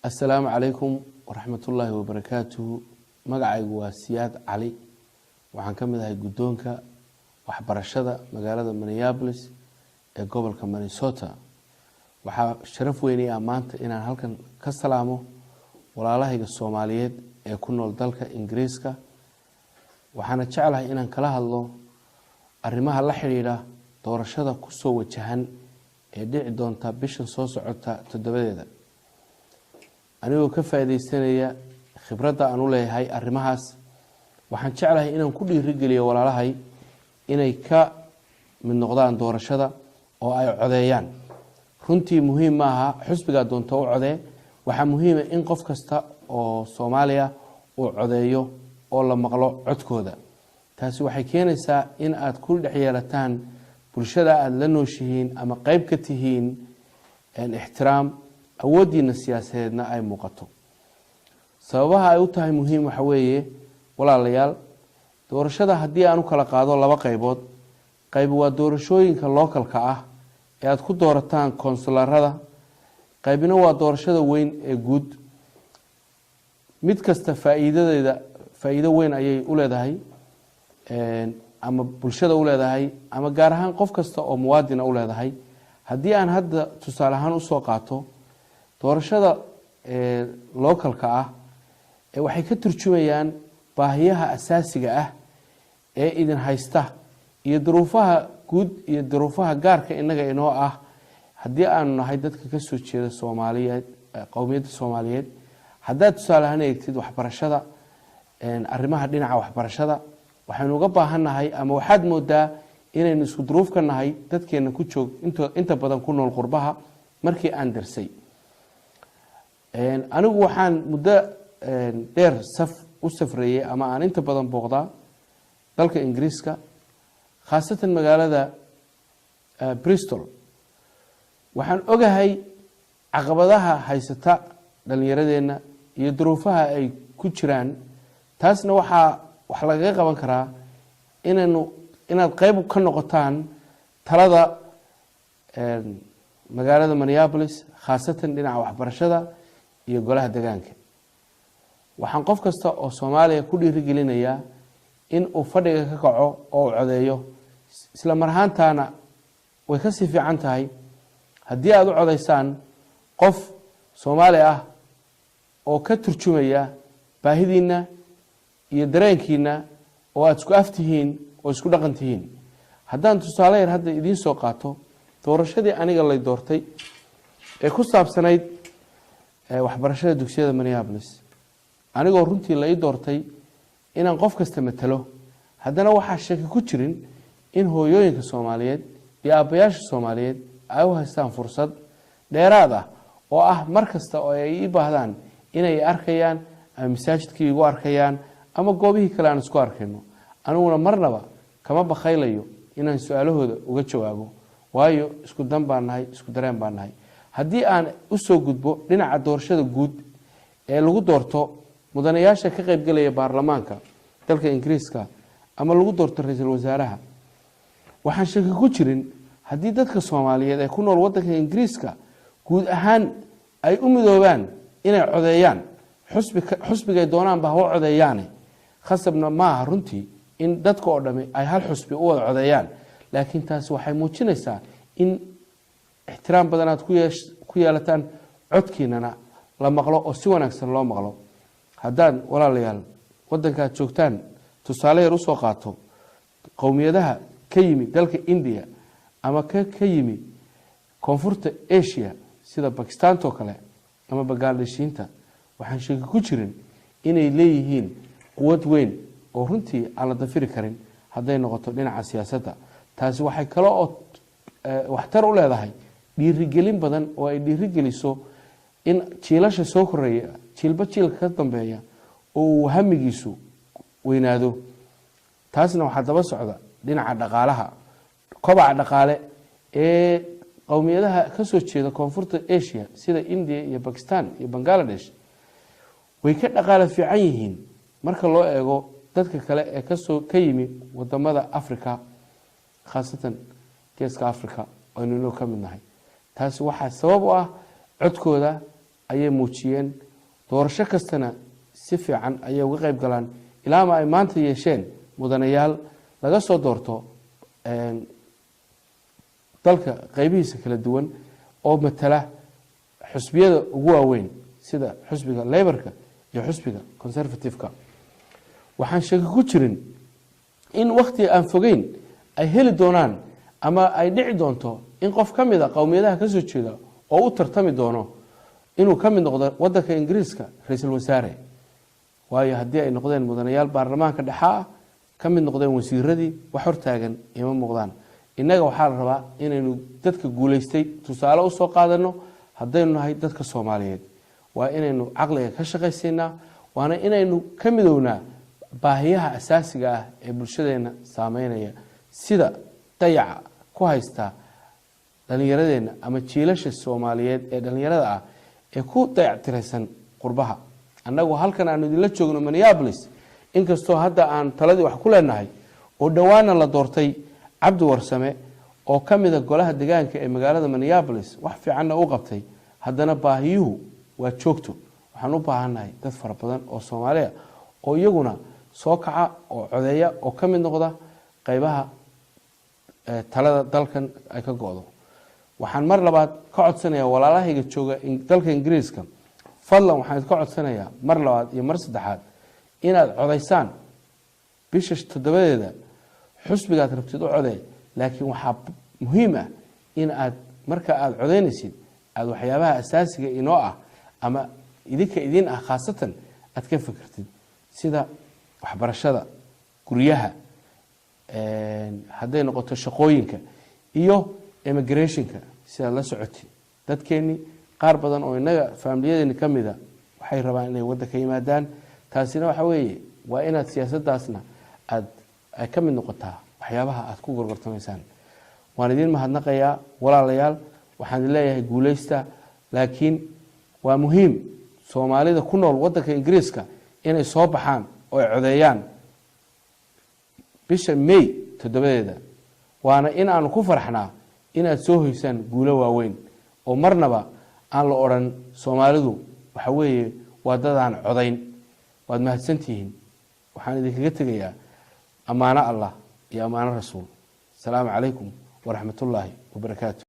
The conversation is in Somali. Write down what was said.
السلام عليكم ورحمة الله وبركاته. مقعي وسياد علي وحن كمدها قدونك وحبرشدة مقالة مينيابوليس قبل كمانيسوتا وحا شرف ويني أمانت إن هلكن كسلامو ولا الله الصوماليات يكونوا لدلك إنجليزكا وحنا جعلها إن كلها الله أرمها الحريرة دورشدة كسو وجهن يدعي دونتا بيشن صوص عطا تدبديدا anigoo ka faa'iideysanaya khibradda aan u leeyahay arrimahaas waxaan jeclahay inaan ku dhiirigeliyo walaalahay inay ka mid noqdaan doorashada oo ay codeeyaan runtii muhiim ma aha xisbiga doonta u codee waxa muhiim ah in qof kasta oo Soomaaliya uu codeeyo oo la maqlo codkooda taasi waxay keenaysaa in aad ku dhexyeelataan bulshada aad la nooshihiin ama qayb ka tihiin ixtiraam awoodiina siyaasadeedna ay muuqato sababaha ay u tahay muhiim waxa weeye walaalayaal doorashada haddii aan u kala qaado laba qaybood qayb waa doorashooyinka localka ah ee aad ku doorataan konsularada qaybina waa doorashada weyn ee guud mid kasta faa'iido weyn ayay u leedahay ama bulshada u leedahay ama gaar ahaan qof kasta oo muwaadin u leedahay haddii aan hadda tusaale ahaan u soo qaato doorashada localka ah waxay ka turjumayaan baahiyaha asaasiga ah ee idin haysta iyo duruufaha guud iyo duruufaha gaarka inaga inoo ah haddii aanu nahay dadka ka soo jeeda Soomaaliyeed qowmiyadda Soomaaliyeed haddaad tusaale ahaan eegtid waxbarashada arrimaha dhinaca waxbarashada waxaynu uga baahanahay ama waxaad moodaa inaynu isku duruuf ka nahay dadkeena ku joog inta badan ku nool qurbaha markii aan darsay anigu waxaan muddo dheer u safrayay ama aan inta badan booqdaa dalka Ingiriiska khaasatan magaalada Bristol waxaan ogahay caqabadaha haysata dhalinyaradeenna iyo duruufaha ay ku jiraan taasna wax laga qaban karaa inaad qayb ka noqotaan talada magaalada Minneapolis khaasatan dhinaca waxbarashada iyo golaha deegaanka waxaan qof kasta oo Soomaaliya ku dhiirigelinayaa in uu fadhiga ka kaco oo codeeyo isla marhaantaana way ka sii fiican tahay haddii aad u codeysaan qof Soomaali ah oo ka turjumaya baahidiina iyo dareenkiina oo aad isku aftihiin oo isku dhaqan tihiin haddaan tusaale yar hadda idiin soo qaato doorashadii aniga la doortay ee ku saabsanayd waxbarashada dugsiyada Minneapolis anigoo runtii la ii doortay inaan qof kasta matalo haddana waxaa shaki ku jirin in hooyooyinka Soomaaliyeed iyo aabayaasha Soomaaliyeed ay u haystaan fursad dheeraad ah oo ah markasta oo ay ii baahdaan inay arkayaan ama masaajidkii igu arkayaan ama goobihii kale aan isku arkayno aniguna marnaba kama bakhaylayo inaan su'aalahooda uga jawaabo waayo isku dan baan nahay isku dareen baan nahay haddii aan u soo gudbo dhinaca doorashada guud ee lagu doorto mudanayaasha ka qayb galaya baarlamaanka dalka Ingiriiska ama lagu doorto ra'iisul wasaaraha waxaan shaki ku jirin haddii dadka Soomaaliyeed ee ku nool waddanka Ingiriiska guud ahaan ay u midoobaan inay codeeyaan xusbiga ay doonaan ba ha codeeyaan khasabna maaha runtii in dadka oo dhami ay hal xusbi u wada codeeyaan laakiin taasi waxay muujinaysaa in ixtiraam badan aad ku yeelataan codkiinana la maqlo oo si wanaagsan loo maqlo haddaan walaalayaal waddankaad joogtaan tusaale yar u soo qaato qowmiyadaha ka yimi dalka India ama ka yimi koonfurta Asia sida Pakistan oo kale ama Bangladeshiinta waxaan shaki ku jirin inay leeyihiin quwad weyn oo runtii aan la dafiri karin hadday noqoto dhinaca siyaasadda taasi waxay kale oo waxtar u leedahay dhiirigelin badan oo ay dhiirigeliso in jiilasha soo koreeya jiilba jiilka ka dambeeya oo hamigiisu weynaado taasna waxa daba socda dhinaca dhaqaalaha kobaca dhaqaale ee qowmiyadaha ka soo jeeda koonfurta Asia sida India iyo Pakistan iyo Bangladesh way ka dhaqaale fiican yihiin marka loo eego dadka kale ee ka yimi wadamada Afrika khaasatan geeska Afrika oo inuu ka mid nahay taasi waxa sabab u ah codkooda ayay muujiyeen doorasho kastana si fiican ayay uga qayb galaan ilaa ma ay maanta yeesheen mudanayaal laga soo doorto dalka qaybihiisa kala duwan oo matala xusbiyada ugu waaweyn sida xusbiga Labourka iyo xusbiga Conservative-ka. waxaan shaki ku jirin in waqti aan fogeyn ay heli doonaan ama ay dhici doonto in qof ka mid ah qowmiyadaha ka soo jeeda oo u tartami doono inuu ka mid noqdo wadanka Ingiriiska ra'iisul wasaare. waayo haddii ay noqdeen mudanayaal baarlamaanka dhexe ka mid noqdeen wasiiradii wax hortaagan ima muuqdaan. innaga waxaa la rabaa inaynu dadka guuleystay tusaale u soo qaadano haddaynu nahay dadka Soomaaliyeed. waa inaynu caqliga ka shaqaysiinaa, waana inaynu ka midownaa baahiyaha asaasiga ah ee bulshadeena saameynaya sida dayaca ku haysta dhalinyaradeenna ama jiilasha Soomaaliyeed ee dhalinyarada ah ee ku dayactiraysan qurbaha. annagu halkan aanu idinla joogno Minneapolis, inkastoo hadda aan taladii wax ku leenahay oo dhawaana la doortay Cabdi Warsame oo ka mid ah golaha deegaanka ee magaalada Minneapolis, wax fiican u qabtay, haddana baahiyuhu waa joogto. waxaan u baahanahay dad fara badan oo Soomaaliya oo iyaguna soo kaca oo codeeya oo ka mid noqda qaybaha talada dalkan ay ka go'do. waxaan mar labaad ka codsanayaa walaalahayga jooga dalka Ingiriiska, fadlan waxaan ka codsanayaa mar labaad iyo mar saddexaad inaad codeysaan bisha 7 xusbigaad rabtid u codeey. laakiin waxaa muhiim ah in aad marka aad codeynaysid aad waxyaabaha asaasiga inoo ah ama idin ah khaasatan aad ka fikirtid sida waxbarashada, guryaha, hadday noqoto shaqooyinka iyo immigrationka. sida la socotay dadkeeni qaar badan oo inaga faamiliyadeenna ka mid ah waxay rabaan inay waddanka yimaadaan. taasina waxa weeye waa inaad siyaasaddaasna ay ka mid noqotaa waxyaabaha aad ku gorgortamaysaan. waan idin mahadnaqayaa walaalayaal, waxaan leeyahay guuleysta. laakiin waa muhiim Soomaalida ku nool waddanka Ingiriiska inay soo baxaan oo ay codeeyaan bisha May 7. waana in aanu ku farxnaa inaad soo hoysaan guulo waaweyn oo marnaba aan la oran Soomaalidu waxa weeye waa dadaan codeyn. waad mahadsantihiin. waxaan idinkaga tegayaa amaano Allah iyo amaano Rasuul. السلام عليكم ورحمة الله وبركاته.